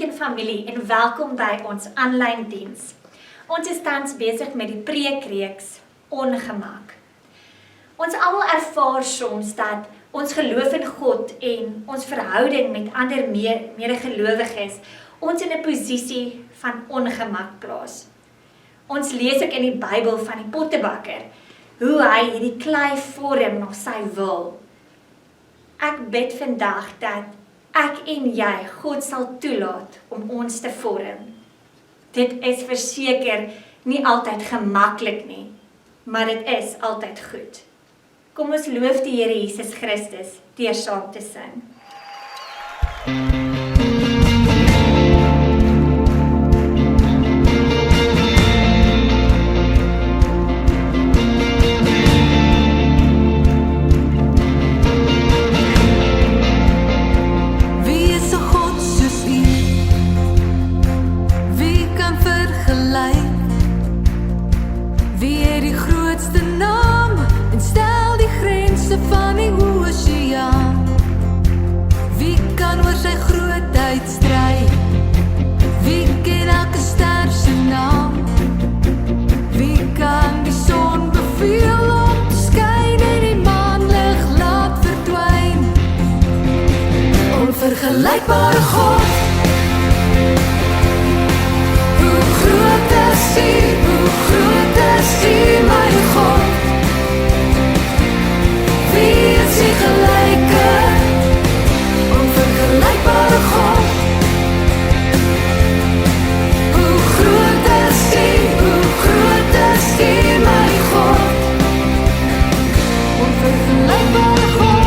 en familie en welkom by ons aanlyn diens. Ons is tans besig met die preekreeks Ongemak. Ons almal ervaar soms dat ons geloof in God en ons verhouding met ander medegelowiges ons in 'n posisie van ongemak plaas. Ons lees ook in die Bybel van die pottebakker, hoe hy hierdie klei vorm na sy wil. Ek bid vandag dat ek en jy God sal toelaat om ons te vorm. Dit is verseker nie altyd gemaklik nie, maar dit is altyd goed. Kom ons loof die Here Jesus Christus deur saam te sing. Onvergelijkbare God, hoe groot is U, mijn God? Wie is U gelijke, onvergelijkbare God? Hoe groot is U, mijn God? Onvergelijkbare God.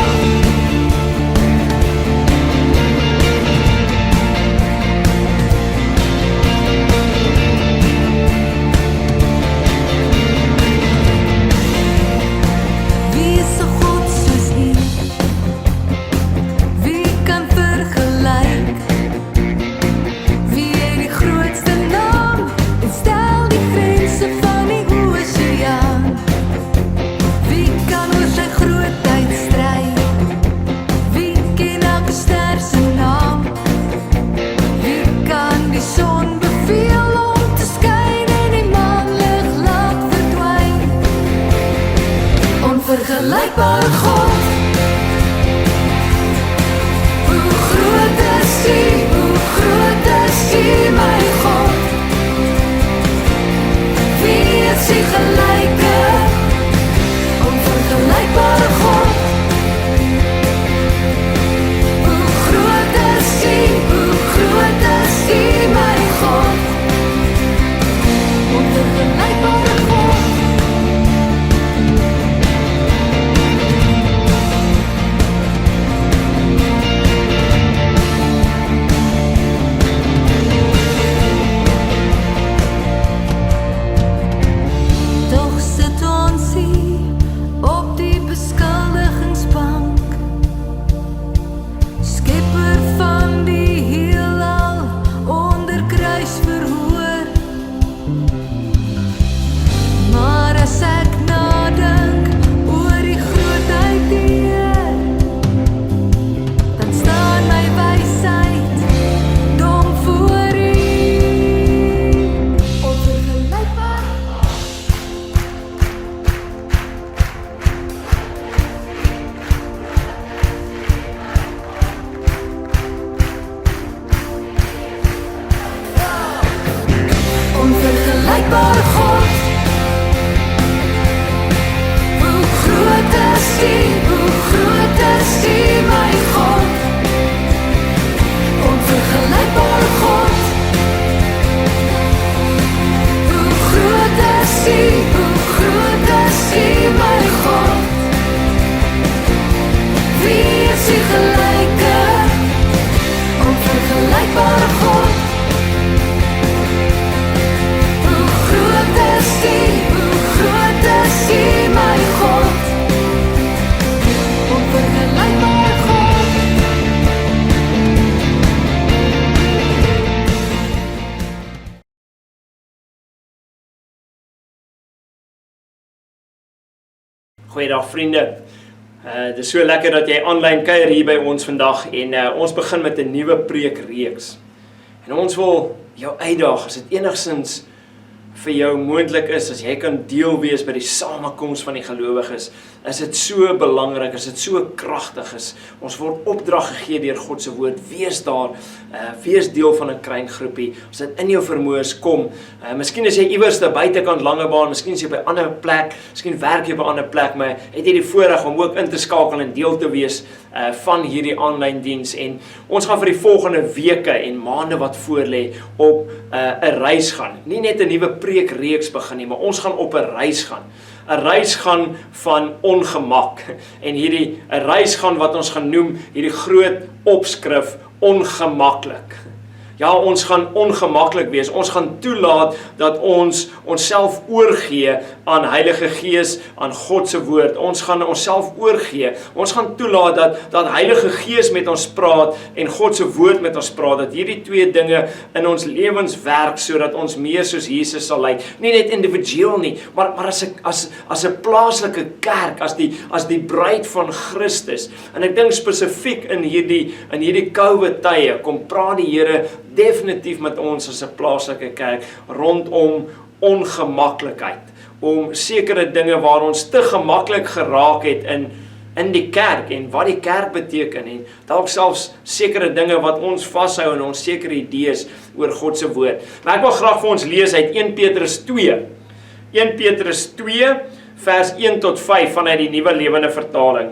Onvergelijkbare God, hoe groot is U, mijn God? Wie is U gelijke, onvergelijkbare God? Hoe groot is U, mijn God? Onvergelijkbare God. Onvergelijkbare God, hoe groot is U, mijn God? Onvergelijkbare God, hoe groot is U, mijn God? Wie is U gelijke, onvergelijkbare God? Mijn God, onvergelijkbare God. Goeiedag vriende. Dit is so lekker dat jy aanlyn kuier hier by ons vandag en ons begin met 'n nuwe preekreeks. En ons wil jou uitdaag, as dit enigstens vir jou moontlik is, as jy kan deel wees by die samekoms van die gelowiges, is dit so belangrik, is dit so kragtig, ons word opdrag gegee deur God se woord, wees daar, wees deel van 'n klein groepie, as dit in jou vermoëns kom, miskien is jy iewers daar buitekant Langebaan, miskien is jy by 'n ander plek, miskien werk jy by 'n ander plek, maar het jy die voorreg om ook in te skakel en deel te wees van hierdie aanlyn diens, en ons gaan vir die volgende weke en maande wat voorlê op 'n reis gaan, nie net 'n nuwe preekreeks begin nie, maar ons gaan op 'n reis gaan. 'n reis gaan van ongemak, en 'n reis gaan wat ons gaan noem, hierdie groot opskrif, ongemaklik. Ja, ons gaan ongemaklik wees, ons gaan toelaat dat ons onsself oorgee aan Heilige Gees, aan God se woord, ons gaan onsself oorgee, ons gaan toelaat dat Heilige Gees met ons praat, en God se woord met ons praat, dat hierdie twee dinge in ons lewens werk, sodat ons meer soos Jesus sal lyk, nie net individueel nie, maar as 'n plaaslike kerk, as die bruid van Christus, en ek dink spesifiek in hierdie COVID tye, kom praat die Here definitief met ons as 'n plaaslike kerk rondom ongemaklikheid, om sekere dinge waar ons te gemaklik geraak het in die kerk, en wat die kerk beteken, en dalk selfs sekere dinge wat ons vashou in ons sekere idees oor God se woord. Maar ek wil graag vir ons lees uit 1 Petrus 2, 1 Petrus 2 vers 1 tot 5 vanuit die Nuwe Lewende Vertaling.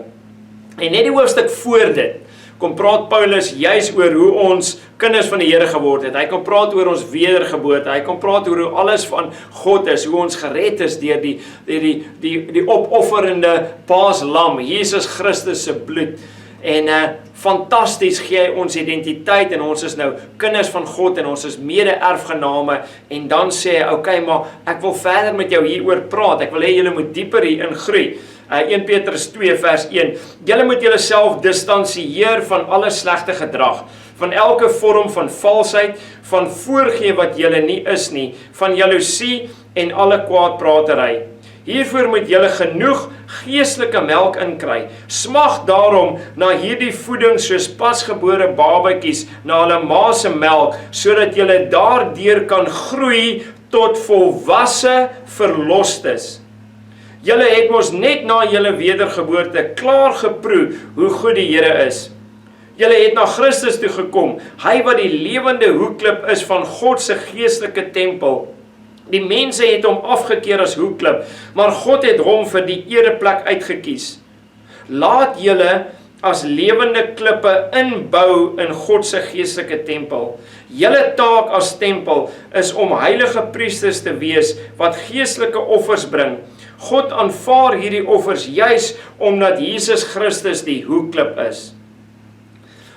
En net die hoofstuk voor dit, kom praat Paulus juis oor hoe ons kinders van die Here geword het. Hy kom praat oor ons wedergeboorte. Hy kom praat oor hoe alles van God is, hoe ons gered is deur die opofferende paaslam, Jesus Christus se bloed. En fantasties gee hy ons identiteit, en ons is nou kinders van God, en ons is mede-erfgename, en dan sê hy, okay, maar ek wil verder met jou hieroor praat, ek wil hê julle moet dieper hierin groei. 1 Petrus 2 vers 1, julle moet julle self distansieer van alle slegte gedrag, van elke vorm van valsheid, van voorgee wat julle nie is nie, van jaloesie en alle kwaadpratery. Hiervoor moet julle genoeg geestelike melk inkry. Smag daarom na hierdie voeding soos pasgebore babatjies na hulle ma se melk, sodat julle daardeur kan groei tot volwasse verlostes. Julle het mos net na julle wedergeboorte klaar geproe hoe goed die Here is. Julle het na Christus toe gekom, hy wat die lewende hoekklip is van God se geestelike tempel. Die mense het hom afgekeer as hoekklip, maar God het hom vir die ereplek uitgekies. Laat julle as lewende klippe inbou in God se geestelike tempel. Julle taak as tempel is om heilige priesters te wees wat geestelike offers bring. God aanvaar hierdie offers juis omdat Jesus Christus die hoekklip is.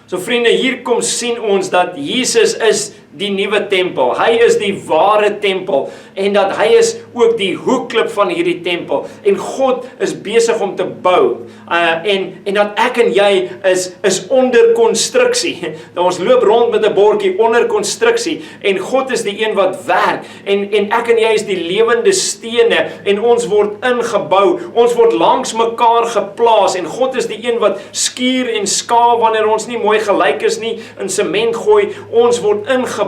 So vriende, hier kom sien ons dat Jesus is die nuwe tempel. Hy is die ware tempel, en dat hy is ook die hoekklip van hierdie tempel. En God is besig om te bou. En dat ek en jy is onder konstruksie. Ons loop rond met 'n bordjie onder konstruksie, en God is die een wat werk. En ek en jy is die lewende stene, en ons word ingebou. Ons word langs mekaar geplaas, en God is die een wat skuur en skaaf wanneer ons nie mooi gelyk is nie, in sement gooi. Ons word ingebou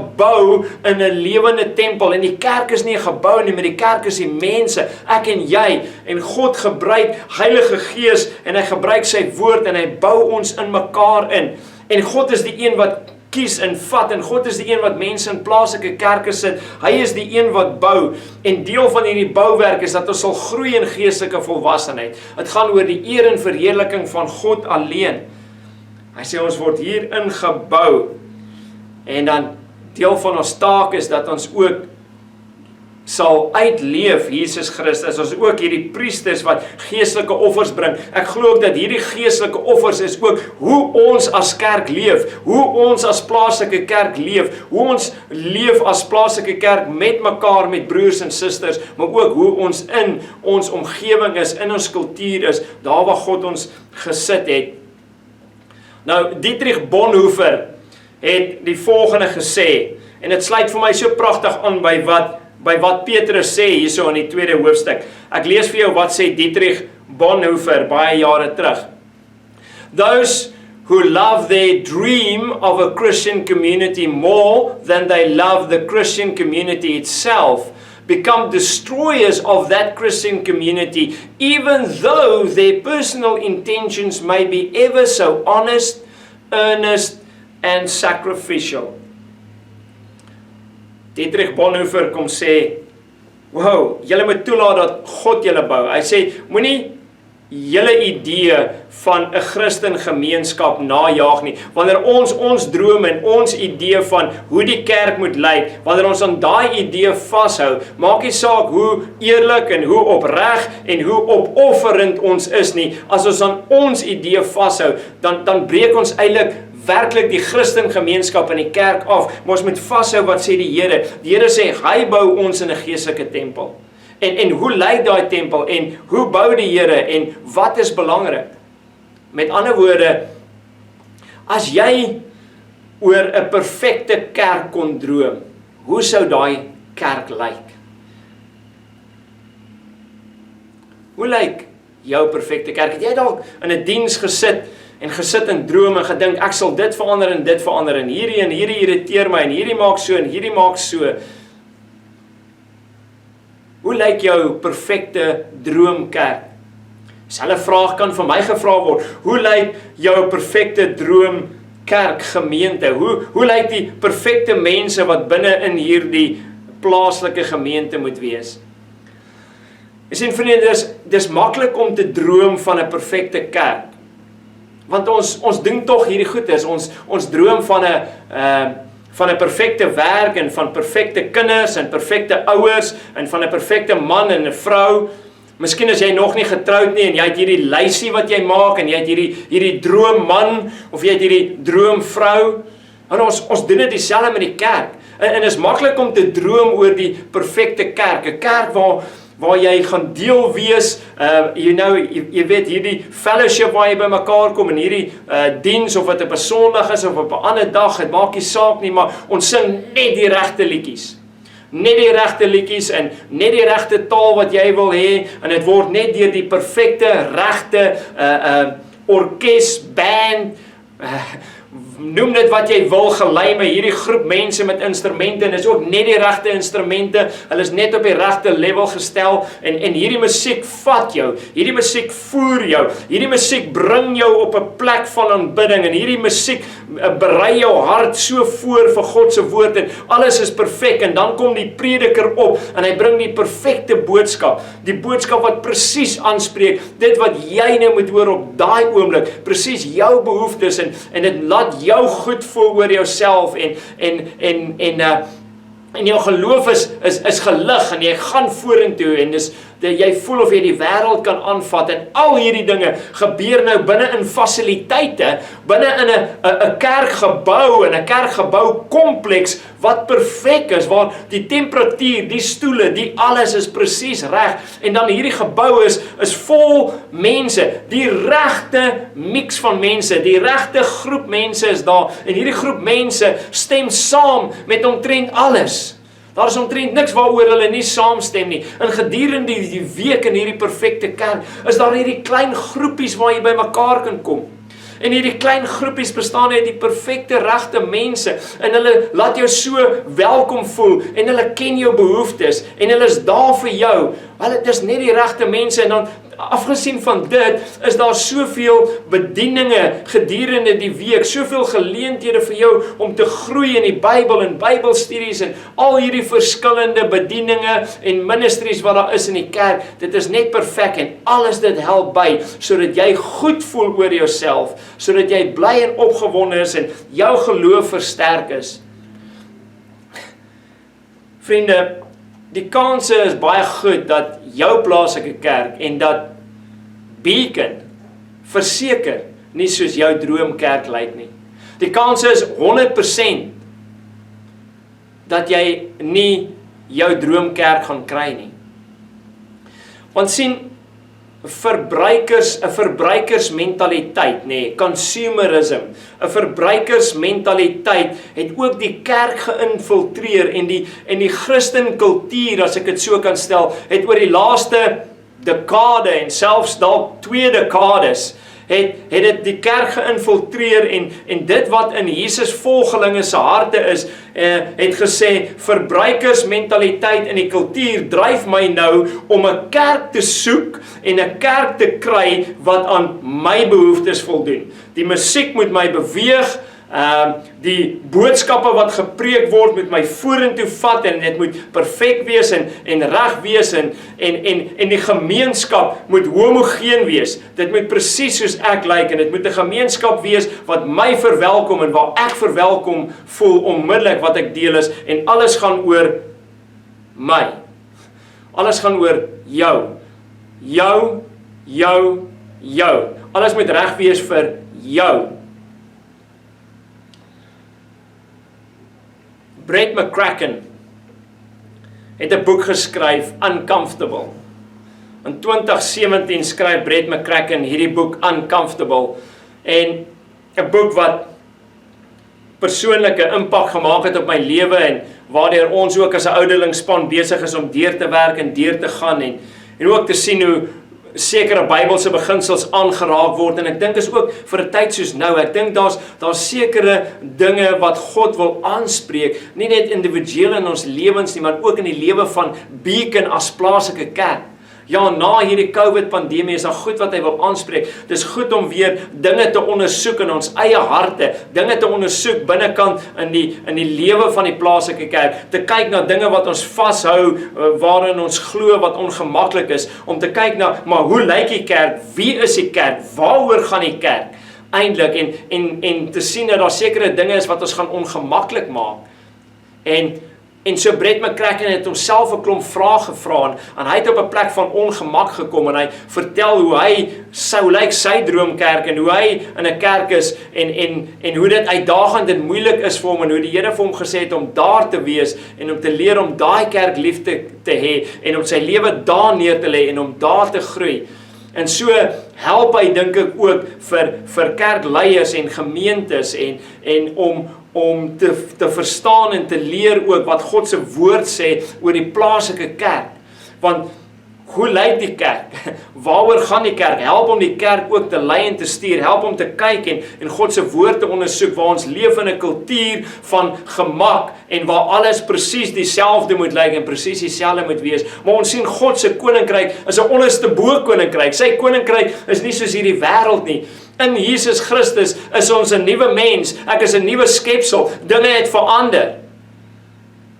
in 'n lewende tempel, en die kerk is nie 'n gebou nie, maar die kerk is die mense, ek en jy, en God gebruik Heilige Gees, en hy gebruik sy woord, en hy bou ons in mekaar in, en God is die een wat kies en vat, en God is die een wat mense in plaaslike kerke sit, hy is die een wat bou, en deel van hierdie bouwerk is dat ons sal groei in geestelike volwassenheid. Het gaan oor die eer en verheerliking van God alleen. Hy sê ons word hier ingebou, en dan deel van ons taak is dat ons ook sal uitleef Jesus Christus, as ook hierdie priesters wat geestelike offers bring. Ek glo ook dat hierdie geestelike offers is ook hoe ons as kerk leef, hoe ons as plaaslike kerk leef, hoe ons leef as plaaslike kerk met mekaar, met broers en susters, maar ook hoe ons in ons omgewing is, in ons kultuur is, daar waar God ons gesit het. Nou, Dietrich Bonhoeffer het die volgende gesê, en dit sluit vir my so pragtig aan by wat Petrus sê hierso in die 2de hoofstuk. Ek lees vir jou wat sê Dietrich Bonhoeffer baie jare terug. Those who love their dream of a Christian community more than they love the Christian community itself become destroyers of that Christian community, even though their personal intentions may be ever so honest, earnest, and sacrificial. Dietrich Bonhoeffer kom sê, wow, julle moet toelaat dat God julle bou. Hy sê, moenie julle idee van 'n Christen gemeenskap najaag nie. Wanneer ons droom en ons idee van hoe die kerk moet lyk, wanneer ons aan daai idee vashou, maak nie saak hoe eerlik en hoe opreg en hoe opofferend ons is nie, as ons aan ons idee vashou, dan breek ons eintlik werklik die Christen gemeenskap in die kerk af, maar ons moet vashou wat sê die Here. Die Here sê, hy bou ons in 'n geestelike tempel. En hoe lyk daai tempel en hoe bou die Here en wat is belangrik? Met ander woorde, as jy oor 'n perfekte kerk kon droom, hoe sou daai kerk lyk? Hoe lyk jou perfekte kerk? Het jy dalk in 'n diens gesit en droom en gedink, ek sal dit verander en hierdie irriteer my en hierdie maak so en hierdie maak so. Hoe lyk jou perfekte droomkerk? Selfe vraag kan van my gevra word. Hoe lyk jou perfekte droomkerk gemeente? Hoe lyk die perfekte mense wat binne in hierdie plaaslike gemeente moet wees? Jy sien vriende, dis maklik om te droom van 'n perfekte kerk. Want ons doen tog hierdie goeders. Ons droom van 'n perfekte werk en van perfekte kinders en perfekte ouers en van 'n perfekte man en 'n vrou. Miskien is jy nog nie getroud nie en jy het hierdie lysie wat jy maak en jy het hierdie droomman of jy het hierdie droomvrou. En ons doen dit dieselfde met die kerk. En is maklik om te droom oor die perfekte kerk. 'n Kerk waar jy gaan deel wees, jy weet, hierdie fellowship waar jy by mekaar kom, en hierdie diens, of wat op 'n Sondag is, of op 'n ander dag, het maak nie saak nie, maar ons sing net die regte liedjies. Net die regte liedjies, en net die regte taal wat jy wil hê, en het word net deur die perfekte, regte orkes, band, noem dit wat jy wil, gelei met hierdie groep mense met instrumente, en is ook net die regte instrumente, hulle is net op die regte level gestel, en hierdie musiek vat jou, hierdie musiek voer jou, hierdie musiek bring jou op 'n plek van aanbidding, en hierdie musiek berei jou hart so voor vir God se woord, en alles is perfek, en dan kom die prediker op, en hy bring die perfekte boodskap, die boodskap wat presies aanspreek, dit wat jy nou moet hoor op daai oomblik, presies jou behoeftes, en dit laat jou goed voel oor jouself en jou geloof is gelig en jy gaan vorentoe en jy voel of jy die wêreld kan aanvat en al hierdie dinge gebeur nou binne in fasiliteite, binne in 'n kerkgebou en 'n kerkgebou kompleks wat perfek is, waar die temperatuur, die stoele, die alles is presies reg en dan hierdie gebou is vol mense, die regte mix van mense, die regte groep mense is daar en hierdie groep mense stem saam met omtrent alles. Daar is omtrent niks waaroor hulle nie saamstem nie. En gedurende die week in hierdie perfekte kerk, is daar hierdie klein groepies waar jy by mekaar kan kom. En hierdie klein groepies bestaan uit die perfekte regte mense, en hulle laat jou so welkom voel, en hulle ken jou behoeftes, en hulle is daar vir jou. Hulle dis net die regte mense, en dan afgesien van dit, is daar soveel bedieninge gedurende die week, soveel geleenthede vir jou om te groei in die Bybel en Bybelstudies en al hierdie verskillende bedieninge en ministries wat daar is in die kerk. Dit is net perfek en alles dit help by, sodat jy goed voel oor jouself, sodat jy bly en opgewonde is en jou geloof versterk is. Vriende, die kanse is baie goed dat jou plaaslike kerk en dat Beacon verseker nie soos jou droomkerk lyk nie. Die kanse is 100% dat jy nie jou droomkerk gaan kry nie. Want sien, 'n verbruikersmentaliteit, consumerism, 'n verbruikersmentaliteit het ook die kerk geïnfiltreer en die Christen kultuur, as ek dit so kan stel, het oor die laaste dekade en selfs dalk 2 dekades het dit die kerk geïnfiltreer en dit wat in Jesus volgelinge se harte is, het gesê, verbruikersmentaliteit in die kultuur dryf my nou om 'n kerk te soek en 'n kerk te kry wat aan my behoeftes voldoen. Die musiek moet my beweeg, die boodskappe wat gepreek word moet my vorentoe vat en dit moet perfek wees en reg wees en die gemeenskap moet homogeen wees. Dit moet presies soos ek lyk en dit moet 'n gemeenskap wees wat my verwelkom en waar ek verwelkom voel onmiddellik wat ek deel is en alles gaan oor my. Alles gaan oor jou. Jou. Alles moet reg wees vir jou. Brett McCracken het 'n boek geskryf, Uncomfortable. In 2017 skryf Brett McCracken hierdie boek Uncomfortable en 'n boek wat persoonlike impak gemaak het op my lewe en waardeur ons ook as 'n ouderlingsspan besig is om deur te werk en deur te gaan en ook te sien hoe sekere Bybelse beginsels aangeraak word en ek dink is ook vir 'n tyd soos nou, ek dink daar's sekere dinge wat God wil aanspreek, nie net individueel in ons lewens nie, maar ook in die lewe van Beacon as plaaslike kerk. Ja, na hierdie COVID-pandemie is daar goed wat hy wil aanspreek. Dis goed om weer dinge te ondersoek in ons eie harte, dinge te ondersoek binnekant in die lewe van die plaaslike kerk, te kyk na dinge wat ons vashou, waarin ons glo wat ongemaklik is, om te kyk na, maar hoe lyk die kerk, wie is die kerk, waaroor gaan die kerk, eintlik, en te sien dat daar sekere dinge is wat ons gaan ongemaklik maak, En so Brett McCracken het homself 'n klomp vrae gevra en hy het op 'n plek van ongemak gekom en hy vertel hoe hy sou lyk sy droomkerk en hoe hy in 'n kerk is en hoe dit uitdagend en moeilik is vir hom en hoe die Here vir hom gesê het om daar te wees en om te leer om daai kerk lief te hê en om sy lewe daar neer te lê en om daar te groei. En so help hy dink ek ook vir kerkleiers en gemeentes en om te verstaan en te leer ook wat God se woord sê oor die plaaslike kerk. Want hoe lyk die kerk? Waaroor gaan die kerk? Help om die kerk ook te lei en te stuur. Help om te kyk en God se woord te ondersoek waar ons leef in 'n kultuur van gemak en waar alles presies dieselfde moet lyk en presies dieselfde moet wees. Maar ons sien God se koninkryk is 'n onderste bo koninkryk. Sy koninkryk is nie soos hierdie wêreld nie. In Jesus Christus is ons 'n nuwe mens. Ek is 'n nuwe skepsel. Dinge het verander.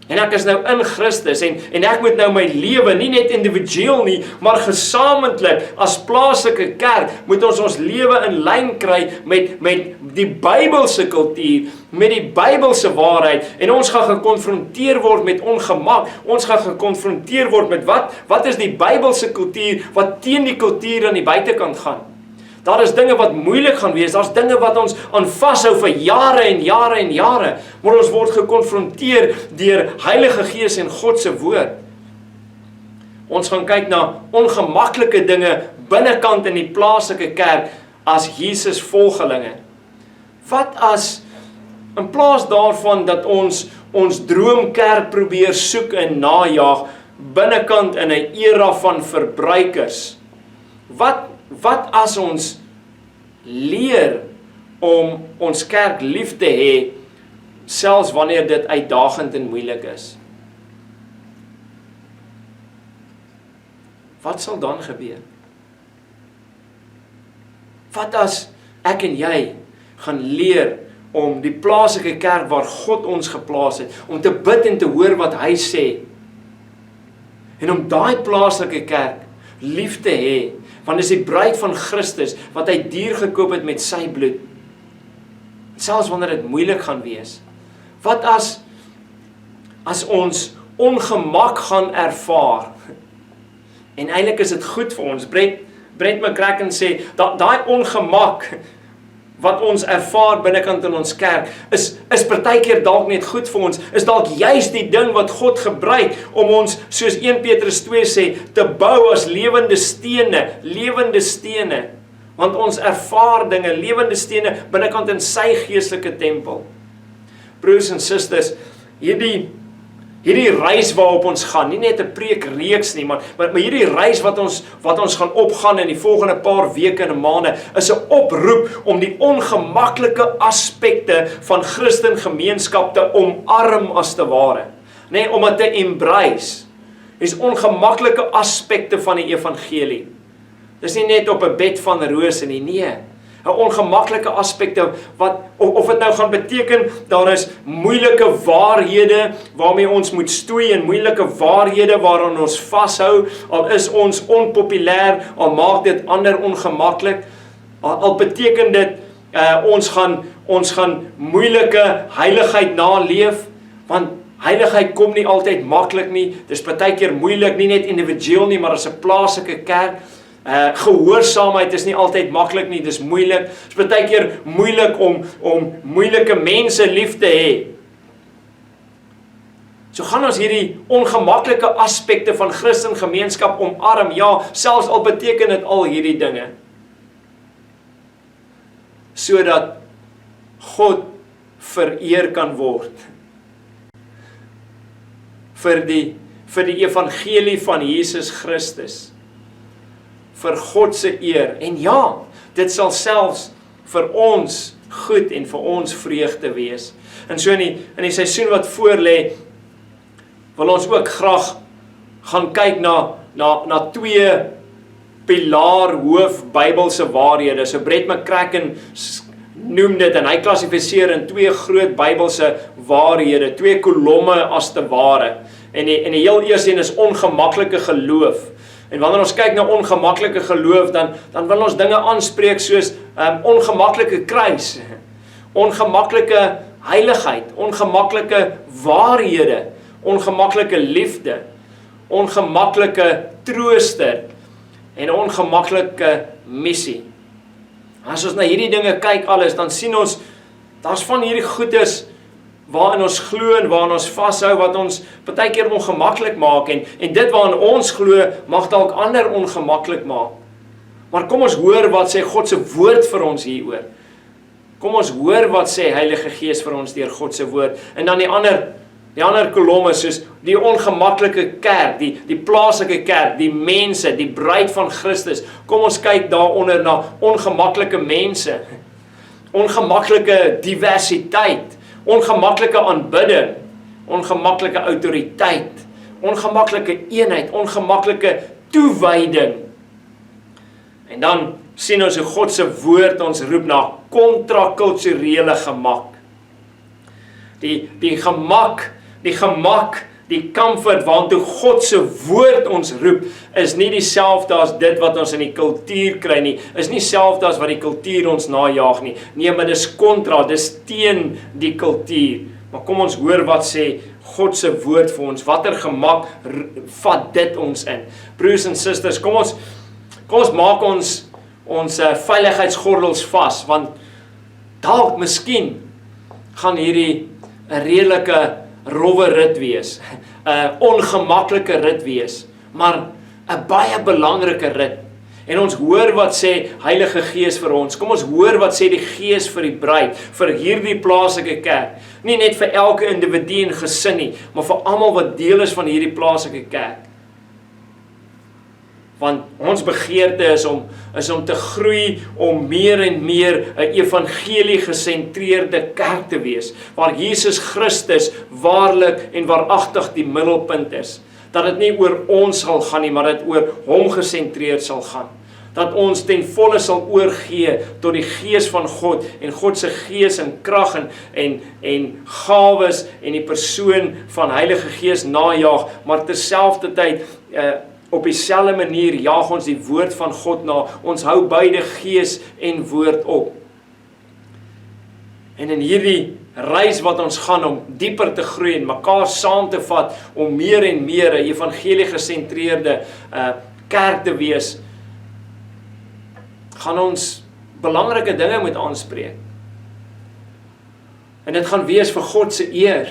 En ek is nou in Christus en ek moet nou my lewe, nie net individueel nie, maar gesamentlik as plaaslike kerk, moet ons lewe in lyn kry met die Bybelse kultuur, met die Bybelse waarheid, en ons gaan gekonfronteer word met ongemak, ons gaan gekonfronteer word met wat is die Bybelse kultuur, wat teen die kultuur aan die buitekant gaan. Daar is dinge wat moeilik gaan wees, daar's dinge wat ons aan vashou vir jare en jare en jare, maar ons word gekonfronteer deur Heilige Gees en God se woord. Ons gaan kyk na ongemaklike dinge binnekant in die plaaslike kerk as Jesus volgelinge. Wat as, in plaas daarvan dat ons droomkerk probeer soek en najaag, binnekant in 'n era van verbruikers, wat as ons leer om ons kerk lief te hê, selfs wanneer dit uitdagend en moeilik is? Wat sal dan gebeur? Wat as ek en jy gaan leer om die plaaslike kerk waar God ons geplaas het, om te bid en te hoor wat hy sê, en om daai plaaslike kerk lief te hê, want dis die bruid van Christus, wat hy duur gekoop het met sy bloed. Selfs wanneer dit moeilik gaan wees. Wat as ons ongemak gaan ervaar, en eintlik is dit goed vir ons. Brett McCracken sê, daai ongemak, wat ons ervaar binnekant in ons kerk, is partykeer dalk net goed vir ons, is dalk juist die ding wat God gebruik, om ons, soos 1 Petrus 2 sê, te bou as lewende stene, want ons ervaar dinge, lewende stene, binnekant in sy geestelike tempel. Broers en susters, hierdie hierdie reis waarop ons gaan, nie net 'n preekreeks nie, maar hierdie reis wat ons gaan opgaan in die volgende paar weke en maande, is 'n oproep om die ongemaklike aspekte van Christen gemeenskap te omarm as te ware. Nee, om dit te embrace. Dis ongemaklike aspekte van die evangelie. Dis nie net op 'n bed van rose nie, nee. 'n Ongemaklike aspekte, of dit nou gaan beteken, daar is moeilike waarhede waarmee ons moet stoei, en moeilike waarhede waaraan ons vashou, al is ons onpopulêr, al maak dit ander ongemaklik, al beteken dit, ons gaan moeilike heiligheid naleef, want heiligheid kom nie altyd maklik nie, dis partykeer moeilik, nie net individueel nie, maar as 'n plaaslike kerk. Gehoorsaamheid is nie altyd maklik nie, dis moeilik. Dis baie keer moeilik om moeilike mense lief te hê. So gaan ons hierdie ongemaklike aspekte van Christen gemeenskap omarm, ja, selfs al beteken dit al hierdie dinge. Sodat God vereer kan word. Vir die evangelie van Jesus Christus. Vir God se eer, en ja, dit sal selfs vir ons goed en vir ons vreugde wees. En so in die seisoen wat voor lê, wil ons ook graag gaan kyk na twee pilaar hoof Bybelse waarhede. So Brett McCracken noem dit, en hy klassifiseer in twee groot Bybelse waarhede, twee kolomme as te ware. En die heel eerste een is ongemaklike geloof. En wanneer ons kyk na ongemaklike geloof, dan wil ons dinge aanspreek soos ongemaklike kruis, ongemaklike heiligheid, ongemaklike waarhede, ongemaklike liefde, ongemaklike trooster en ongemaklike missie. As ons na hierdie dinge kyk alles, dan sien ons, daar's van hierdie goedes waarin ons glo en waarin ons vashou, wat ons partykeer ongemaklik maak, en dit waarin ons glo, mag dalk ander ongemaklik maak. Maar kom ons hoor wat sê God se woord vir ons hieroor. Kom ons hoor wat sê Heilige Gees vir ons deur God se woord. En dan die ander kolomme, soos die ongemaklike kerk, die plaaslike kerk, die mense, die bruid van Christus. Kom ons kyk daaronder na ongemaklike mense, ongemaklike diversiteit, ongemaklike aanbidding, ongemaklike autoriteit, ongemaklike eenheid, ongemaklike toewyding. En dan sien ons hoe God se woord ons roep na kontrakulturele gemak. Die gemak, die comfort waartoe God se woord ons roep, is nie dieselfde as dit wat ons in die kultuur kry nie, is nie dieselfde as wat die kultuur ons najaag nie. Nee, maar dis kontra, dis teen die kultuur. Maar kom ons hoor wat sê God se woord vir ons, watter gemak vat dit ons in. Broers en susters, kom ons maak ons veiligheidsgordels vas, want dalk, miskien, gaan hierdie 'n redelike rowwe rit wees, 'n ongemaklike rit wees, maar 'n baie belangrike rit. En ons hoor wat sê Heilige Gees vir ons. Kom ons hoor wat sê die Gees vir die bruid, vir hierdie plaaslike kerk. Nie net vir elke individu en gesin nie, maar vir almal wat deel is van hierdie plaaslike kerk. Want ons begeerte is om te groei, om meer en meer 'n evangelie gesentreerde kerk te wees, waar Jesus Christus waarlik en waaragtig die middelpunt is. Dat dit nie oor ons sal gaan nie, maar dit oor hom gesentreerd sal gaan. Dat ons ten volle sal oorgee tot die Gees van God, en God se Gees en krag en gawes en die persoon van Heilige Gees najaag, maar terselfdertyd op dieselfde manier jaag ons die woord van God na. Ons hou beide Gees en woord op. En in hierdie reis wat ons gaan om dieper te groei en mekaar saam te vat, om meer en meer 'n evangelie gesentreerde kerk te wees, gaan ons belangrike dinge moet aanspreek. En dit gaan wees vir God se eer.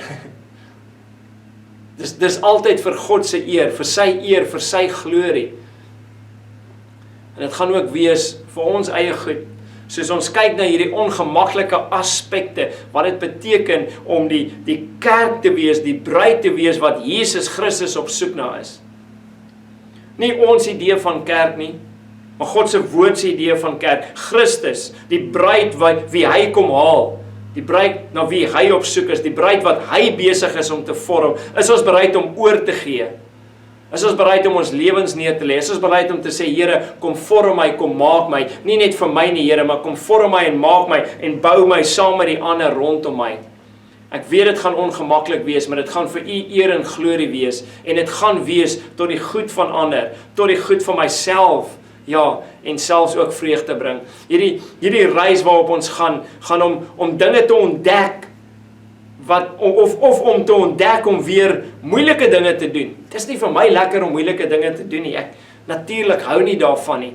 Dis altyd vir God se eer, vir sy glorie. En dit gaan ook wees vir ons eie goed. Soos ons kyk na hierdie ongemaklike aspekte, wat dit beteken om die kerk te wees, die bruid te wees wat Jesus Christus op soek na is. Nie ons idee van kerk nie, maar God se woord se idee van kerk. Christus, die bruid wie hy kom haal, die bruid na wie hy op soek is, die bruid wat hy besig is om te vorm, is ons bereid om oor te gee. Is ons bereid om ons lewens neer te lê? Is ons bereid om te sê, Here, kom vorm my, kom maak my, nie net vir my nie, Here, maar kom vorm my en maak my en bou my saam met die ander rondom my. Ek weet dit gaan ongemaklik wees, maar dit gaan vir u eer en glorie wees en dit gaan wees tot die goed van ander, tot die goed van myself. Ja, en selfs ook vreugde bring. Hierdie reis waarop ons gaan om dinge te ontdek of om te ontdek om weer moeilike dinge te doen. Het is nie vir my lekker om moeilike dinge te doen nie. Ek natuurlik hou nie daarvan nie.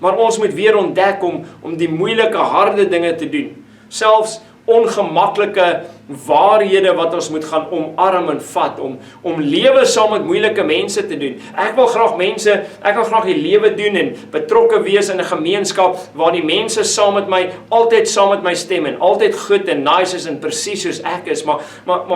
Maar ons moet weer ontdek om die moeilike, harde dinge te doen. Selfs ongemaklike waarhede wat ons moet gaan omarm en vat, om lewe saam met moeilike mense te doen. Ek wil graag die lewe doen en betrokke wees in 'n gemeenskap waar die mense saam met my, altyd saam met my stem en altyd goed en nice is en presies soos ek is, maar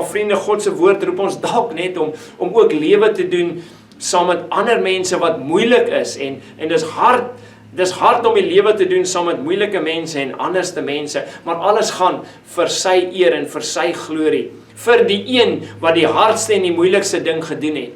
vriende, God se woord roep ons dalk net om ook lewe te doen saam met ander mense wat moeilik is en dis hard. Dis hard om die lewe te doen saam met moeilike mense en anderste mense, maar alles gaan vir sy eer en vir sy glorie, vir die een wat die hardste en die moeilikste ding gedoen het.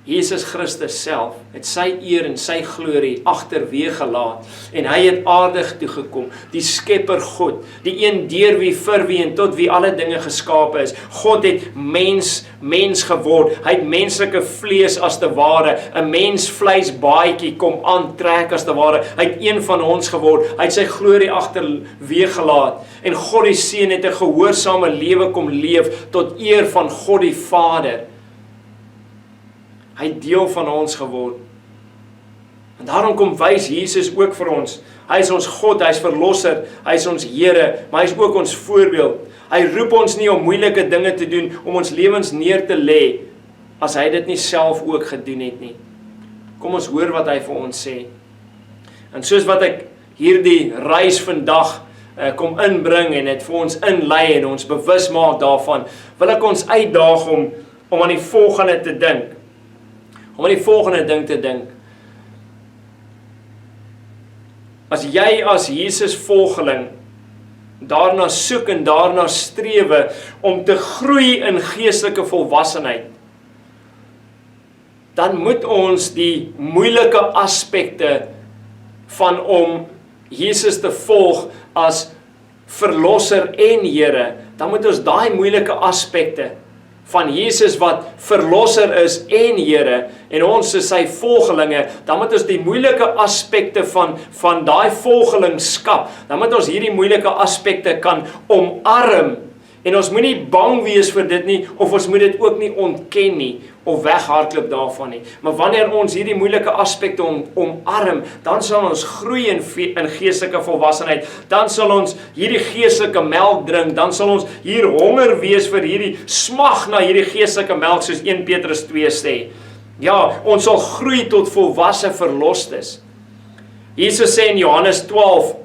Jesus Christus self het sy eer en sy glorie agterweë gelaat en hy het aardig toegekom, die skepper God, die een deur wie, vir wie en tot wie alle dinge geskape is. God het mens geword, hy het menslike vlees as te ware, 'n mensvleis baadjie kom aantrek as te ware, hy het een van ons geword, hy het sy glorie agterweë gelaat en God die Seun het 'n gehoorsame lewe kom leef tot eer van God die Vader. Hy het deel van ons geword. En daarom kom wys Jesus ook vir ons. Hy is ons God, hy is verlosser, hy is ons Here, maar hy is ook ons voorbeeld. Hy roep ons nie om moeilike dinge te doen, om ons lewens neer te lê, as hy dit nie self ook gedoen het nie. Kom ons hoor wat hy vir ons sê. En soos wat ek hierdie reis vandag kom inbring en dit vir ons inlei en ons bewus maak daarvan, wil ek ons uitdaag om aan die volgende te dink. Om aan die volgende ding te dink. As jy as Jesus volgeling daarna soek en daarna strewe om te groei in geestelike volwassenheid, dan moet ons die moeilike aspekte van om Jesus te volg as verlosser en Here, dan moet ons daai moeilike aspekte van Jesus wat verlosser is en Here, en ons is sy volgelinge, dan moet ons die moeilike aspekte van daai volgelingskap, dan moet ons hierdie moeilike aspekte kan omarm, en ons moet nie bang wees vir dit nie, of ons moet dit ook nie ontken nie, of weghardloop daarvan nie. Maar wanneer ons hierdie moeilike aspekte omarm, dan sal ons groei in geestelike volwassenheid, dan sal ons hierdie geestelike melk drink, dan sal ons hier honger wees vir hierdie smag na hierdie geestelike melk, soos 1 Petrus 2 sê. Ja, ons sal groei tot volwasse verlostes. Jesus sê in Johannes 12,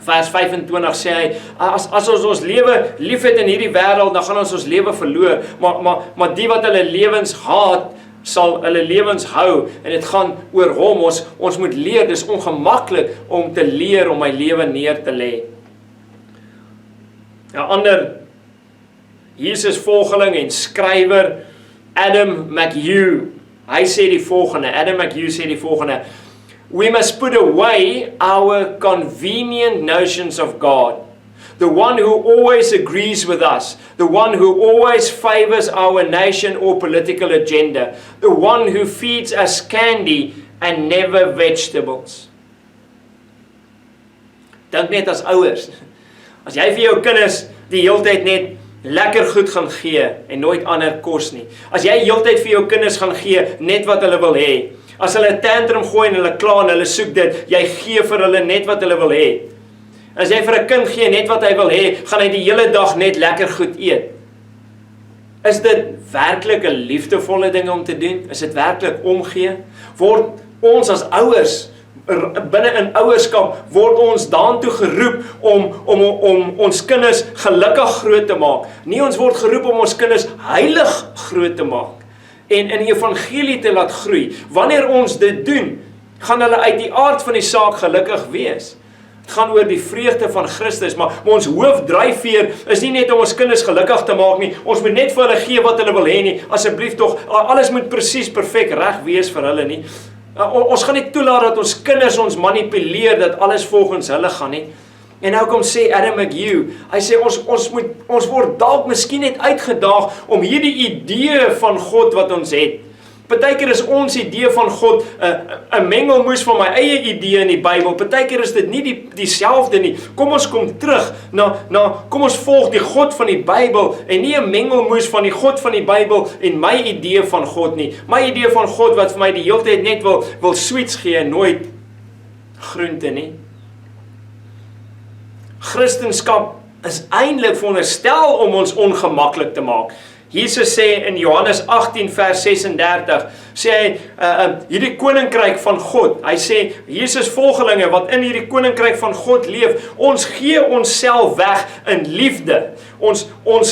vers 25 sê hy, as ons lewe lief het in hierdie wêreld, dan gaan ons lewe verloor, maar die wat hulle lewens haat, sal hulle lewens hou, en dit gaan oor hom, ons moet leer, dis ongemaklik om te leer om my lewe neer te lê. 'n ander Jesus volgeling en skrywer, Adam McHugh, hy sê die volgende, Adam McHugh sê die volgende: we must put away our convenient notions of God. The one who always agrees with us. The one who always favors our nation or political agenda. The one who feeds us candy and never vegetables. Dink net as ouers. As jy vir jou kinders die hele tyd net lekker goed gaan gee en nooit ander kos nie. As jy heeltyd vir jou kinders gaan gee net wat hulle wil hê. As hulle 'n tantrum gooi en hulle kla en hulle soek dit, jy gee vir hulle net wat hulle wil hê. As jy vir 'n kind gee net wat hy wil hê, gaan hy die hele dag net lekker goed eet. Is dit werklik 'n liefdevolle ding om te doen? Is dit werklik omgee? Word Ons as ouers, binne in ouerskap, word ons daartoe geroep om ons kinders gelukkig groot te maak. Nie, ons word geroep om ons kinders heilig groot te maak. En in die evangelie te laat groei. Wanneer ons dit doen, gaan hulle uit die aard van die saak gelukkig wees. Het gaan oor die vreugde van Christus, maar ons hoofdryfveer is nie net om ons kinders gelukkig te maak nie. Ons moet net vir hulle gee wat hulle wil hê nie. Asseblief tog, alles moet presies perfek reg wees vir hulle nie. Ons gaan nie toelaat dat ons kinders ons manipuleer, dat alles volgens hulle gaan nie. En nou kom sê Adam McHugh, hy sê ons word dalk miskien net uitgedaag om hierdie idee van God wat ons het. Partykeer is ons idee van God 'n mengelmoes van my eie idee in die Bybel. Partykeer is dit nie dieselfde nie. Kom ons kom terug kom ons volg die God van die Bybel en nie 'n mengelmoes van die God van die Bybel en my idee van God nie. My idee van God wat vir my die hele tyd net wil sweets gee en nooit groente nie. Christendom is eintlik veronderstel om ons ongemaklik te maak. Jesus sê in Johannes 18 vers 36, sê hy, hierdie koninkryk van God, hy sê, Jesus volgelinge wat in hierdie koninkryk van God leef, ons gee onsself weg in liefde. Ons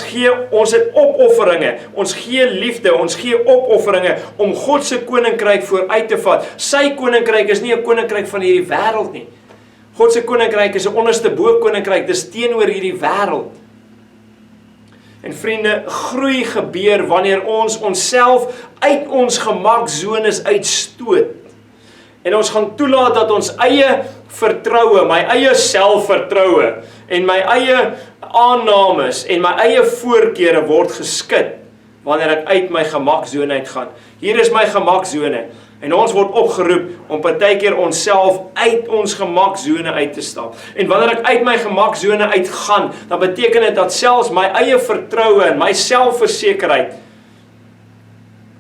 het opofferinge, ons gee liefde, ons gee opofferinge om God se koninkryk vooruit te vat. Sy koninkryk is nie 'n koninkryk van hierdie wêreld nie. God se koninkryk is 'n onderste bo koninkryk, dis teenoor hierdie wêreld. En vriende, groei gebeur wanneer ons onsself uit ons gemaksones uitstoot. En ons gaan toelaat dat ons eie vertroue, my eie selfvertroue en my eie aannames en my eie voorkeure word geskit wanneer ek uit my gemaksone uitgaan. Hier is my gemaksone. En ons word opgeroep om partykeer onsself uit ons gemaksone uit te stap. En wanneer ek uit my gemaksone uitgaan, dan beteken dit dat selfs my eie vertroue en my selfversekerheid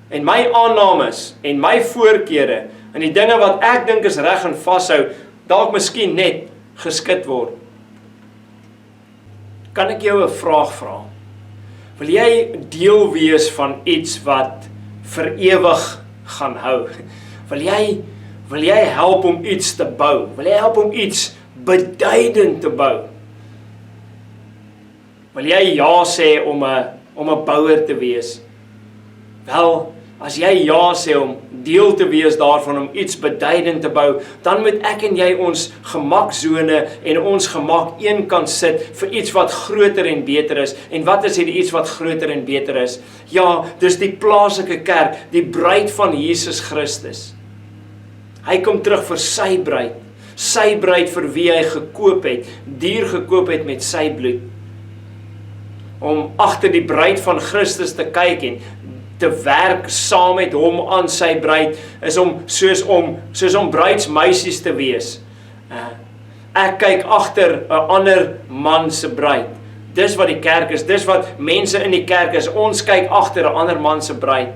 en my aannames en my voorkeure en die dinge wat ek dink is reg en vashou, dalk miskien net geskit word. Kan ek jou 'n vraag vra? Wil jy deel wees van iets wat vir ewig gaan hou? Wil jy help om iets te bou? Wil jy help om iets beduidend te bou? Wil jy ja sê om 'n bouer te wees? Wel, as jy ja sê om deel te wees daarvan om iets beduidend te bou, dan moet ek en jy ons gemaksone en ons gemak eenkant sit vir iets wat groter en beter is. En wat is hierdie iets wat groter en beter is? Ja, dis die plaaslike kerk, die bruid van Jesus Christus. Hy kom terug vir sy bruid vir wie hy gekoop het, duur gekoop het met sy bloed. Om agter die bruid van Christus te kyk en te werk saam met hom aan sy bruid, is om soos om bruidsmeisies te wees. Ek kyk agter 'n ander man se bruid. Dis wat die kerk is, dis wat mense in die kerk is. Ons kyk agter 'n ander man se bruid.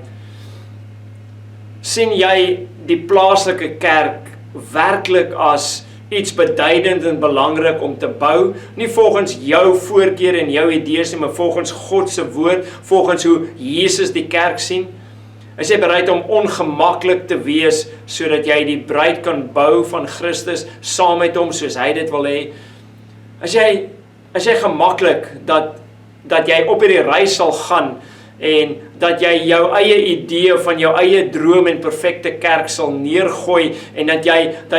Sien jy die plaaslike kerk werklik as iets beduidend en belangrik om te bou, nie volgens jou voorkeur en jou idees nie, maar volgens God se woord, volgens hoe Jesus die kerk sien? Is jy bereid om ongemaklik te wees, sodat jy die bruid kan bou van Christus, saam met hom, soos hy dit wil hê? Is jy gemaklik, dat jy op hierdie reis sal gaan, en dat jy jou eie idee van jou eie droom en perfekte kerk sal neergooi, en dat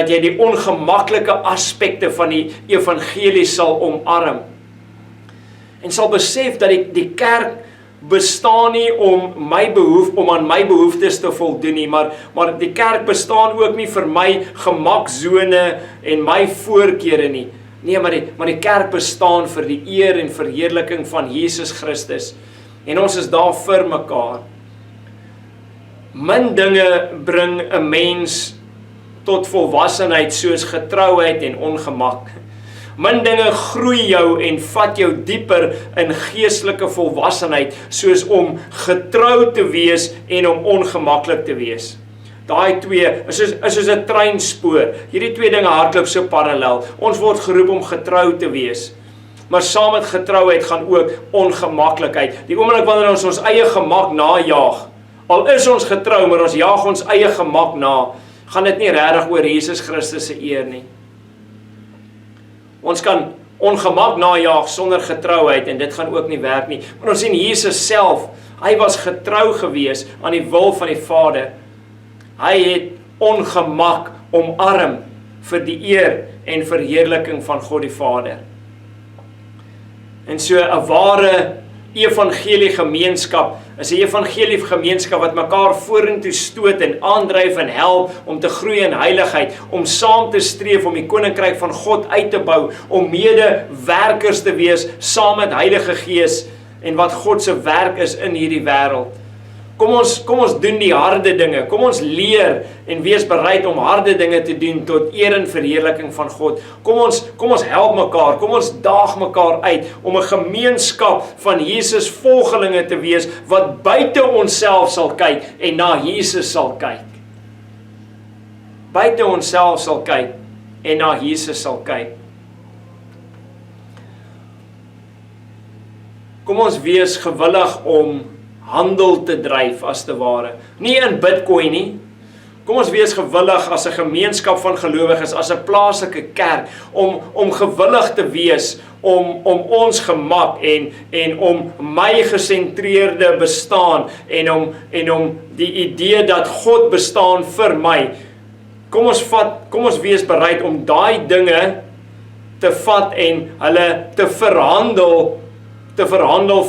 jy die ongemaklike aspekte van die evangelie sal omarm, en sal besef dat die kerk bestaan nie om aan my behoeftes te voldoen nie, maar die kerk bestaan ook nie vir my gemaksone en my voorkeure nie. Nee, maar die kerk bestaan vir die eer en verheerliking van Jesus Christus. En ons is daar vir mekaar. Min dinge bring 'n mens tot volwassenheid soos getrouheid en ongemak. Min dinge groei jou en vat jou dieper in geestelike volwassenheid soos om getrou te wees en om ongemaklik te wees. Daai twee is soos 'n treinspoor. Hierdie twee dinge hardloop so parallel. Ons word geroep om getrou te wees. Maar saam met getrouheid gaan ook ongemaklikheid. Die oomblik wanneer ons eie gemak najaag, al is ons getrou, maar ons jaag ons eie gemak na, gaan dit nie regtig oor Jesus Christus se eer nie. Ons kan ongemak najaag sonder getrouheid en dit gaan ook nie werk nie. Maar ons sien Jesus self, hy was getrou gewees aan die wil van die Vader. Hy het ongemak omarm vir die eer en verheerliking van God die Vader. En so 'n ware evangelie gemeenskap is 'n evangelie gemeenskap wat mekaar vorentoe stoot en aandryf en help om te groei in heiligheid, om saam te streef om die koninkryk van God uit te bou, om medewerkers te wees saam met Heilige Gees en wat God se werk is in hierdie wêreld. Kom ons doen die harde dinge. Kom ons leer en wees bereid om harde dinge te doen tot eer en verheerliking van God. Kom ons help mekaar. Kom ons daag mekaar uit om 'n gemeenskap van Jesus volgelinge te wees wat buite onsself sal kyk en na Jesus sal kyk. Buite onsself sal kyk en na Jesus sal kyk. Kom ons wees gewillig om handel te dryf as te ware. Nie in Bitcoin nie. Kom ons wees gewillig as 'n gemeenskap van gelowiges, as 'n plaaslike kerk, om gewillig te wees om ons gemak en om my gesentreerde bestaan en om die idee dat God bestaan vir my. Kom ons wees bereid om daai dinge te vat en hulle te verhandel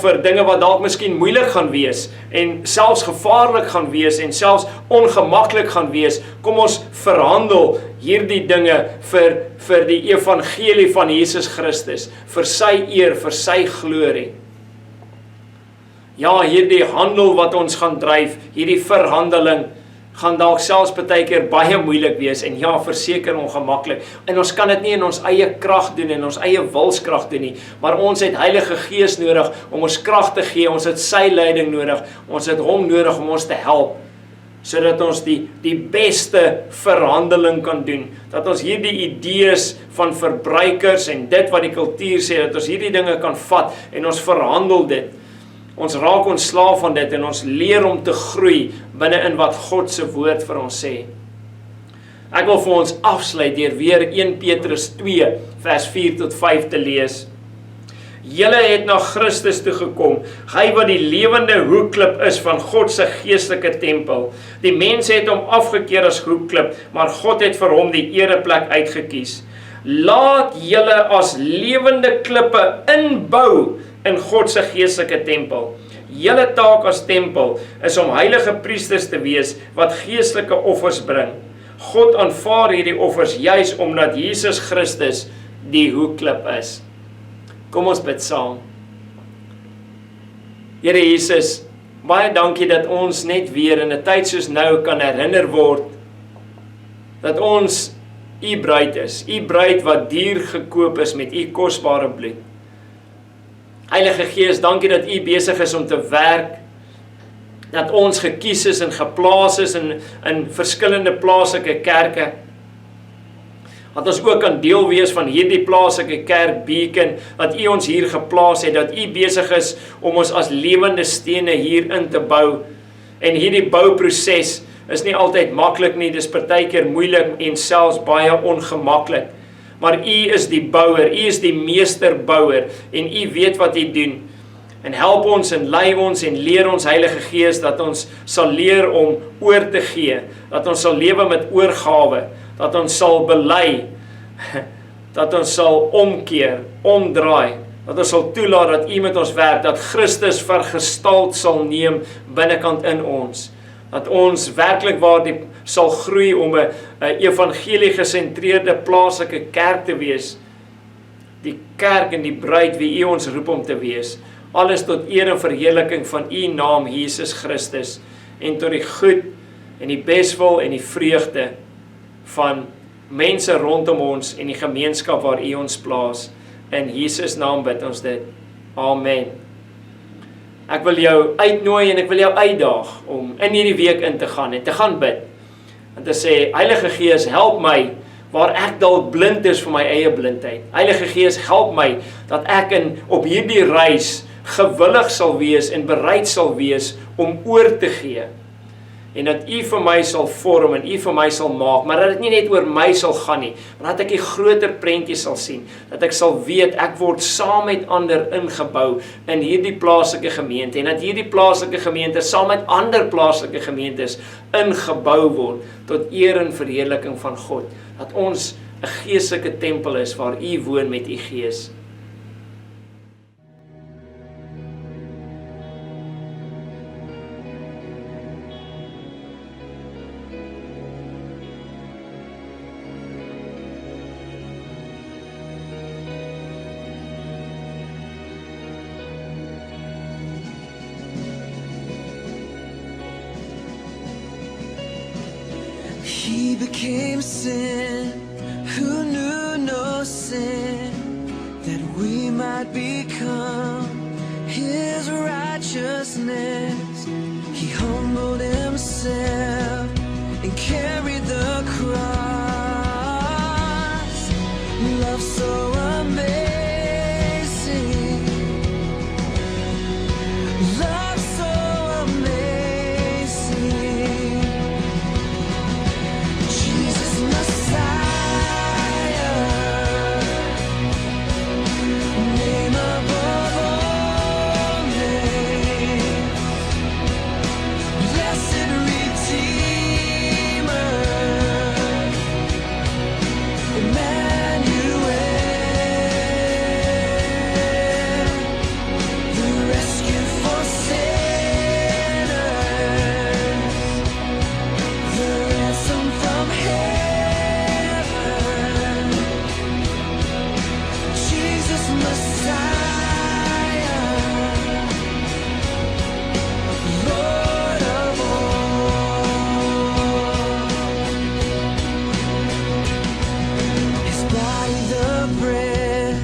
vir dinge wat dalk miskien moeilik gaan wees en selfs gevaarlik gaan wees en selfs ongemaklik gaan wees. Kom ons verhandel hierdie dinge vir die evangelie van Jesus Christus, vir sy eer, vir sy glorie. Ja, hierdie handel wat ons gaan dryf, hierdie verhandeling, gaan dalk selfs partykeer baie moeilik wees en ja, verseker ongemaklik. En ons kan dit nie in ons eie krag doen en ons eie wilskrag doen nie, maar ons het Heilige Gees nodig om ons krag te gee, ons het sy leiding nodig, ons het hom nodig om ons te help, sodat ons die beste verhandeling kan doen, dat ons hierdie idees van verbruikers en dit wat die kultuur sê, dat ons hierdie dinge kan vat en ons verhandel dit. Ons raak ontslaaf van dit en ons leer om te groei binne in wat God se woord vir ons sê. Ek wil vir ons afsluit deur weer 1 Petrus 2 vers 4 tot 5 te lees. Julle het na Christus toe gekom, hy wat die lewende hoekklip is van God se geestelike tempel. Die mense het hom afgekeer as hoekklip, maar God het vir hom die ereplek uitgekies. Laat julle as lewende klippe inbou in God se geestelike tempel. Julle taak as tempel is om heilige priesters te wees wat geestelike offers bring. God aanvaar hierdie offers juis omdat Jesus Christus die hoekklip is. Kom ons bid saam. Here Jesus, baie dankie dat ons net weer in 'n tyd soos nou kan herinner word dat ons u bruid is, u bruid wat duur gekoop is met u kosbare bloed. Heilige Gees, dankie dat u besig is om te werk, dat ons gekies is en geplaas is in verskillende plaaslike kerke, dat ons ook kan deel wees van hierdie plaaslike kerk Beacon, dat u ons hier geplaas het, dat u besig is om ons as lewende stene hier in te bou, en hierdie bouproses is nie altyd maklik nie, dis partykeer moeilik en selfs baie ongemaklik. Maar u is die bouer, u is die meesterbouer en u weet wat u doen. En help ons en lei ons en leer ons Heilige Gees dat ons sal leer om oor te gee, dat ons sal lewe met oorgawe, dat ons sal bely, dat ons sal omkeer, omdraai, dat ons sal toelaat dat u met ons werk, dat Christus vergestalt sal neem binnekant in ons. Dat ons werklik waar die sal groei om 'n evangelie gesentreerde plaaslike kerk te wees. Die kerk en die bruid wie u ons roep om te wees. Alles tot eer en verheerliking van u naam Jesus Christus en tot die goed en die beswil en die vreugde van mense rondom ons en die gemeenskap waar u ons plaas. In Jesus naam bid ons dit. Amen. Ek wil jou uitnooi en ek wil jou uitdaag om in hierdie week in te gaan en te gaan bid. En te sê, Heilige Gees, help my waar ek dalk blind is vir my eie blindheid. Heilige Gees, help my dat ek op hierdie reis gewillig sal wees en bereid sal wees om oor te gee. en dat U vir my sal vorm en U vir my sal maak, maar dat dit nie net oor my sal gaan nie, maar dat ek die groter prentjie sal sien, dat ek sal weet, ek word saam met ander ingebou in hierdie plaaslike gemeente, en dat hierdie plaaslike gemeente saam met ander plaaslike gemeentes ingebou word, tot eer en verheerliking van God, dat ons 'n geestelike tempel is, waar U woon met U Gees. He became sin, who knew no sin, that we might become His righteousness. He humbled Himself and carried the cross. Love so amazing, love so amazing. Jesus Messiah, name above all names, blessed Redeemer, Emmanuel, the rescue for sinners, the ransom from heaven. Jesus Messiah, Lord of all. His body the bread,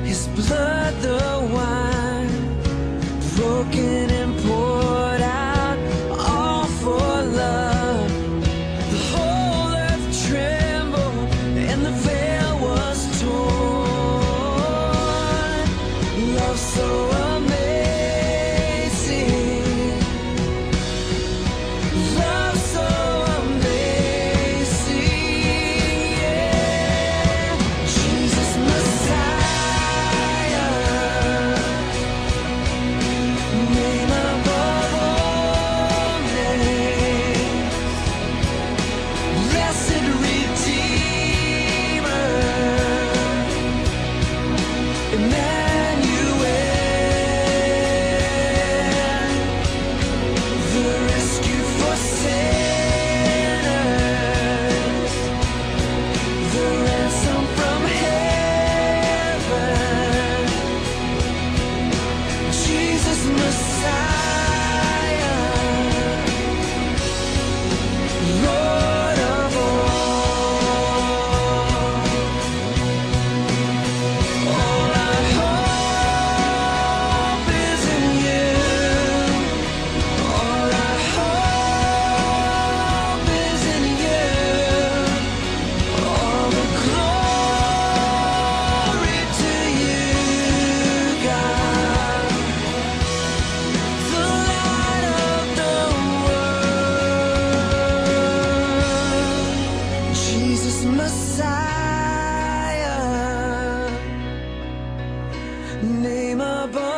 His blood the wine, broken and poured out, all for love. The whole earth trembled and the veil was torn. Love so amazing, love so amazing, yeah. Jesus Messiah, name above all names, blessed Redeemer, Emmanuel, the rescue for sinners, the ransom from heaven. Jesus Messiah, Lord of all. All our hope is in you. All our hope is in you. All the glory to you, God, the light of the world. Jesus Messiah, name above